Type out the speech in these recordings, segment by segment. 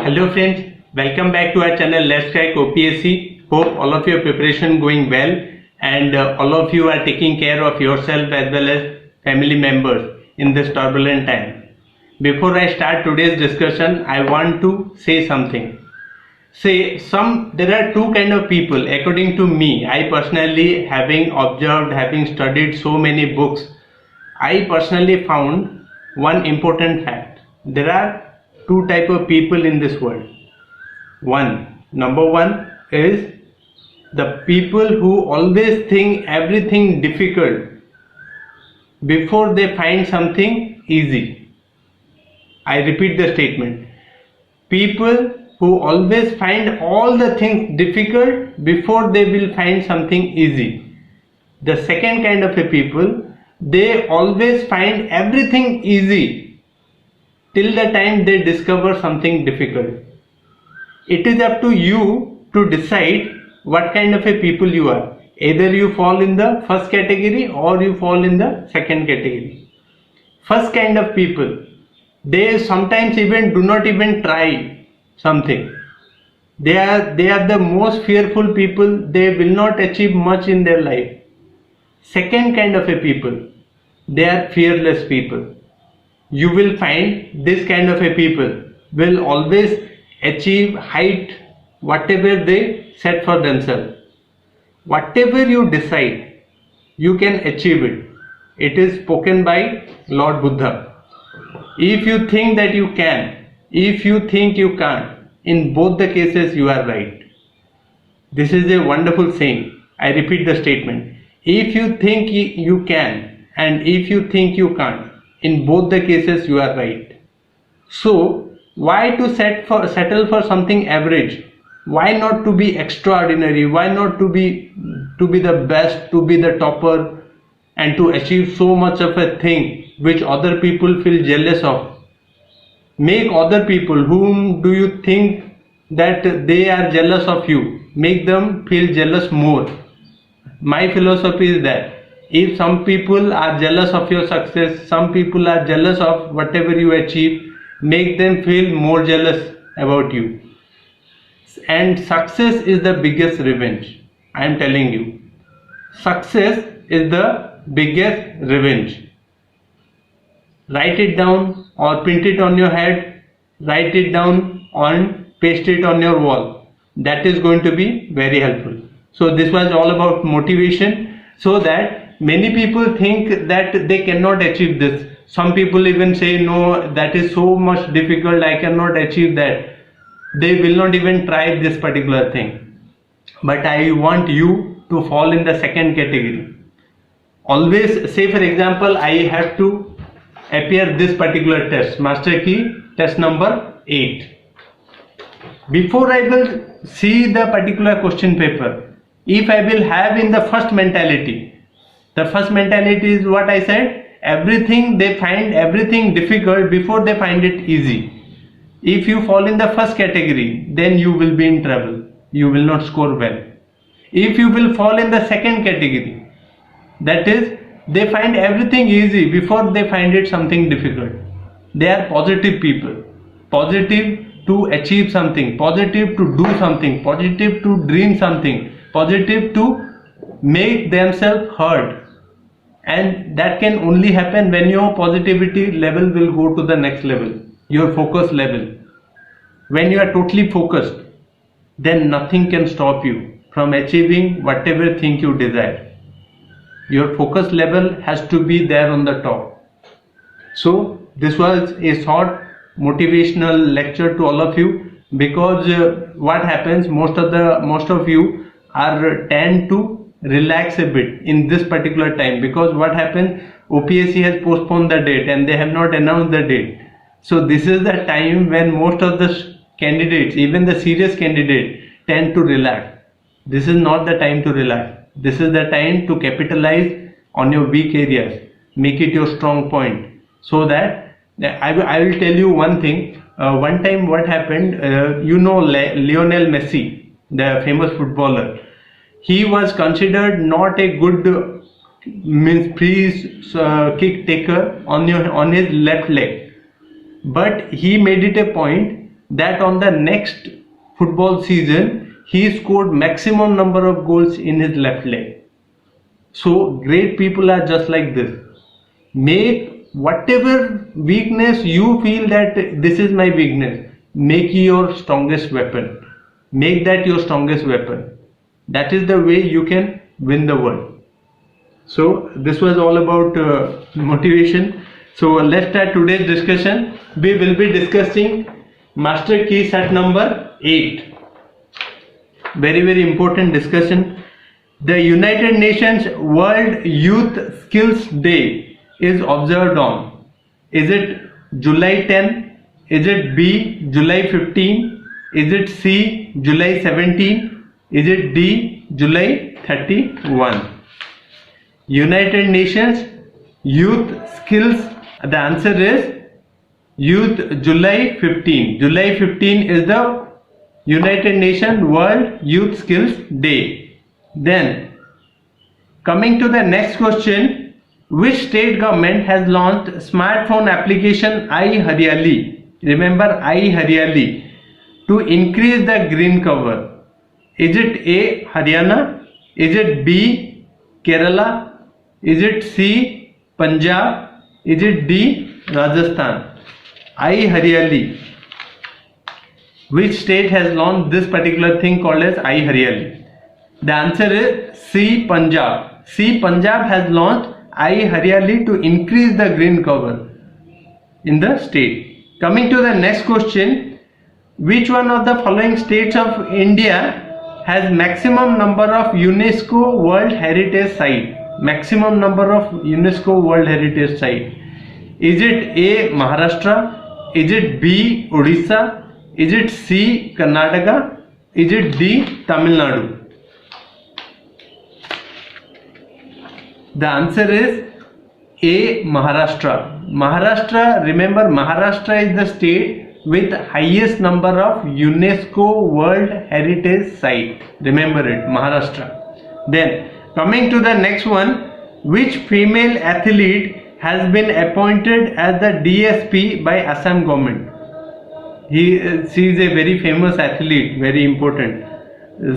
Hello friends, welcome back to our channel Let's Crack OPSC. Hope all of your preparation going well and all of you are taking care of yourself as well as family members in this turbulent time. Before I start today's discussion, I want to say something. There are two kind of people according to me. I personally, having observed, having studied so many books, I personally found one important fact. There are two type of people in this world. Number one is the people who always think everything difficult before they find something easy. I repeat the statement. People who always find all the things difficult before they will find something easy. The second kind of a people, they always find everything easy till the time they discover something difficult. It is up to you to decide what kind of a people you are. Either you fall in the first category or you fall in the second category. First kind of people, they sometimes even do not even try something. They are the most fearful people. They will not achieve much in their life. Second kind of a people, they are fearless people. You will find this kind of a people will always achieve height whatever they set for themselves. Whatever you decide, you can achieve it. It is spoken by Lord Buddha. If you think that you can, if you think you can't, in both the cases you are right. This is a wonderful saying. I repeat the statement. If you think you can and if you think you can't, in both the cases you are right. So why to settle for something average? Why not to be extraordinary? Why not to be the best, to be the topper and to achieve so much of a thing which other people feel jealous of? Make other people whom do you think that they are jealous of you, make them feel jealous more. My philosophy is that if some people are jealous of your success, some people are jealous of whatever you achieve, make them feel more jealous about you. And success is the biggest revenge. I am telling you. Success is the biggest revenge. Write it down or print it on your head, write it down and paste it on your wall. That is going to be very helpful. So this was all about motivation, so that many people think that they cannot achieve this. Some people even say, no, that is so much difficult, I cannot achieve that. They will not even try this particular thing. But I want you to fall in the second category. Always say, for example, I have to appear this particular test, Master Key test number 8. Before I will see the particular question paper, if I will have in the first mentality is what I said, everything they find everything difficult before they find it easy. If you fall in the first category, then you will be in trouble. You will not score well. If you will fall in the second category, that is, they find everything easy before they find it something difficult. They are positive people. Positive to achieve something, positive to do something, positive to dream something, positive to make themselves heard. And that can only happen when your positivity level will go to the next level, your focus level. When you are totally focused, then nothing can stop you from achieving whatever thing you desire. Your focus level has to be there on the top. So this was a short motivational lecture to all of you, because what happens, most of you are tend to relax a bit in this particular time, because what happens, OPSC has postponed the date and they have not announced the date. So this is the time when most of the candidates, even the serious candidates, tend to relax. This is not the time to relax. This is the time to capitalize on your weak areas, make it your strong point. So that I will tell you one thing. One time what happened, Lionel Messi, the famous footballer, he was considered not a good free kick taker on his left leg. But he made it a point that on the next football season he scored maximum number of goals in his left leg. So great people are just like this. Make whatever weakness you feel that this is my weakness, make your strongest weapon. Make that your strongest weapon. That is the way you can win the world. So this was all about motivation. So let's start today's discussion. We will be discussing master key set number 8. Very important discussion. The United Nations World Youth Skills Day is observed on. Is it July 10? Is it B, July 15? Is it C, July 17? Is it D, July 31? United Nations Youth Skills. The answer is Youth July 15. July 15 is the United Nations World Youth Skills Day. Then coming to the next question, which state government has launched smartphone application iHaryali? Remember iHaryali, to increase the green cover. Is it A, Haryana? Is it B, Kerala? Is it C, Punjab? Is it D, Rajasthan? iHaryali. Which state has launched this particular thing called as iHaryali? The answer is C, Punjab. C, Punjab has launched iHaryali to increase the green cover in the state. Coming to the next question, which one of the following states of India has maximum number of UNESCO World Heritage Site? Maximum number of UNESCO World Heritage Site. Is it A, Maharashtra? Is it B, Odisha? Is it C, Karnataka? Is it D, Tamil Nadu? The answer is A, Maharashtra. Maharashtra, remember Maharashtra is the state with highest number of UNESCO World Heritage Site. Remember it, Maharashtra. Then coming to the next one, which female athlete has been appointed as the DSP by Assam government? She is a very famous athlete, very important.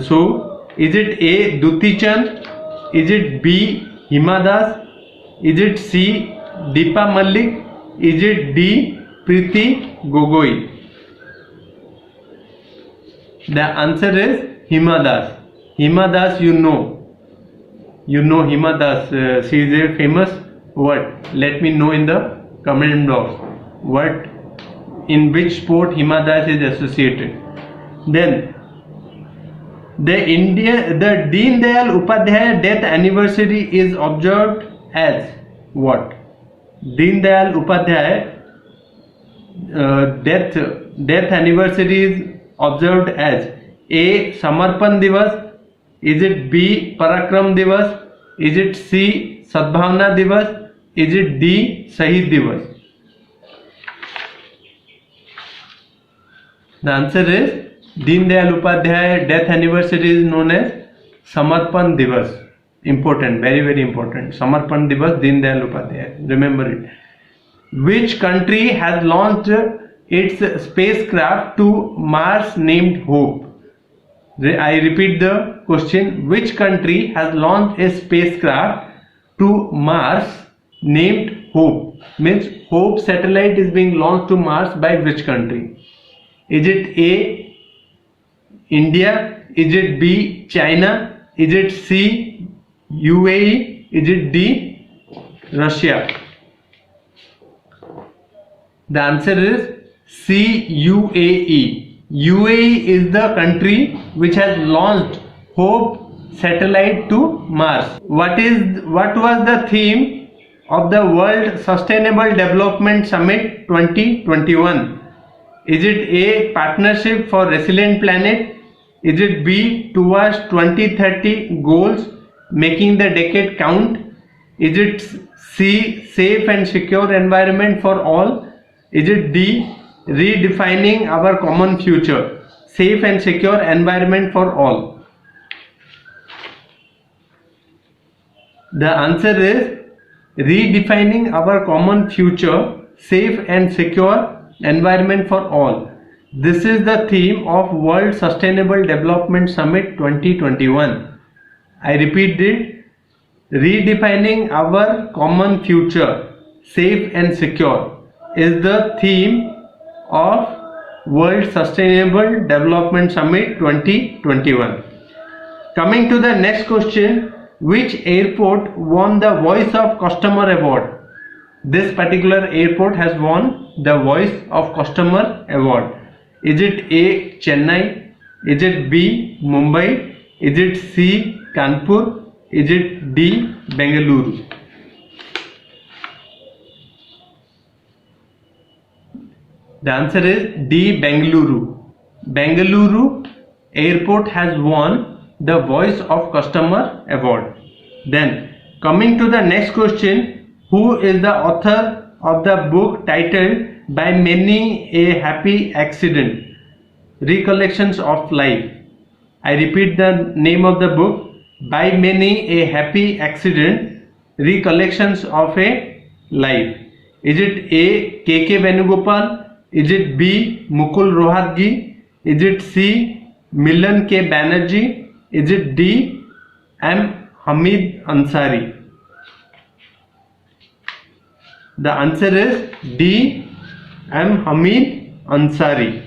So is it A, Duti Chand? Is it B, Hima Das? Is it C, Deepa Malik? Is it D, Preeti Gogoi? The answer is Hima Das. Hima Das, you know Hima Das. She is a famous what? Let me know in the comment box. What, in which sport Hima Das is associated? Then the Deen Dayal Upadhyaya death anniversary is observed as what? Deen Dayal Upadhyaya death anniversary is observed as A, Samarpan Divas. Is it B, Parakram Divas? Is it C, Sadbhavna Divas? Is it D, Shahid Divas? The answer is Deen Dayal Upadhyaya death anniversary is known as Samarpan Divas. Important, very important. Samarpan Divas, Deen Dayal Upadhyaya. Remember it. Which country has launched its spacecraft to Mars named Hope? I repeat the question. Which country has launched a spacecraft to Mars named Hope? Means Hope satellite is being launched to Mars by which country? Is it A, India? Is it B, China? Is it C, UAE? Is it D, Russia? The answer is C, UAE. UAE is the country which has launched Hope satellite to Mars. What was the theme of the World Sustainable Development Summit 2021? Is it A, Partnership for Resilient Planet? Is it B, Towards 2030 Goals, Making the Decade Count? Is it C, Safe and Secure Environment for All? Is it D, Redefining Our Common Future, Safe and Secure Environment for All? The answer is Redefining Our Common Future, Safe and Secure Environment for All. This is the theme of World Sustainable Development Summit 2021. I repeat it, redefining our common future, safe and secure, is the theme of World Sustainable Development Summit 2021. Coming to the next question, which airport won the Voice of Customer Award? This particular airport has won the Voice of Customer Award. Is it A. Chennai? Is it B. Mumbai? Is it C. Kanpur? Is it D. Bengaluru? The answer is D. Bengaluru. Bengaluru airport has won the Voice of Customer Award. Then coming to the next question, who is the author of the book titled By Many a Happy Accident? Recollections of Life. I repeat the name of the book, By Many a Happy Accident, Recollections of a Life. Is it A. K.K. Venugopal? Is it B. Mukul Rohatgi? Is it C. Milan K. Banerjee? Is it D. M. Hamid Ansari? The answer is D. M. Hamid Ansari.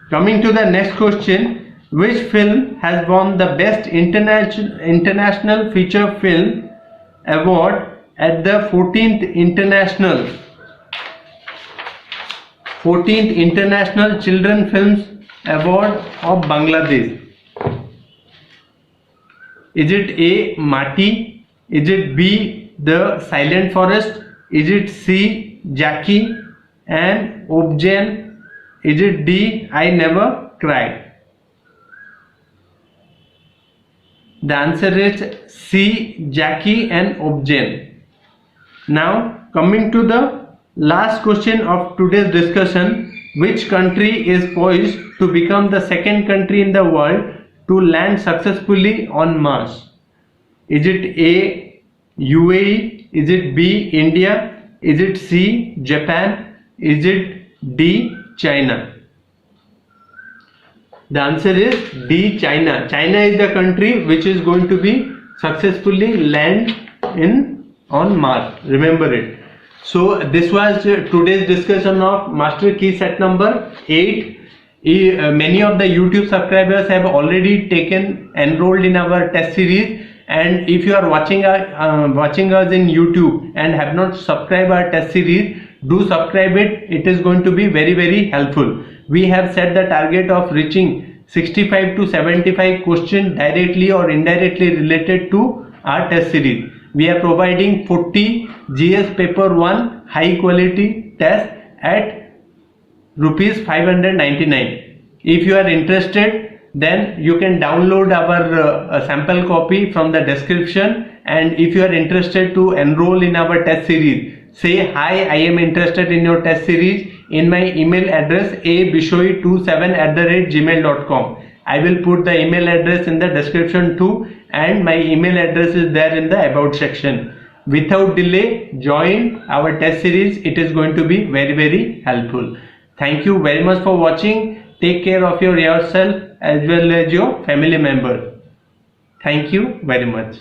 Coming to the next question, which film has won the Best International Feature Film Award at the 14th International Children Films Award of Bangladesh? Is it A. Mati? Is it B. The Silent Forest? Is it C. Jackie and Objan? Is it D. I Never Cried? The answer is C. Jackie and Objan. Now coming to the last question of today's discussion, which country is poised to become the second country in the world to land successfully on Mars? Is it A. UAE? Is it B. India? Is it C. Japan? Is it D. China? The answer is D. China. China is the country which is going to be successfully land on Mars. Remember it. So this was today's discussion of Master Key set number 8. Many of the YouTube subscribers have already enrolled in our test series, and if you are watching us in YouTube and have not subscribed our test series, do subscribe it. It is going to be very, very helpful. We have set the target of reaching 65 to 75 questions directly or indirectly related to our test series. We are providing 40 GS paper 1 high quality test at rupees 599. If you are interested, then you can download our sample copy from the description, and if you are interested to enroll in our test series, say hi, I am interested in your test series in my email address abishoi27@gmail.com. I will put the email address in the description too, and my email address is there in the about section. Without delay, join our test series. It is going to be very, very helpful. Thank you very much for watching. Take care of yourself as well as your family member. Thank you very much.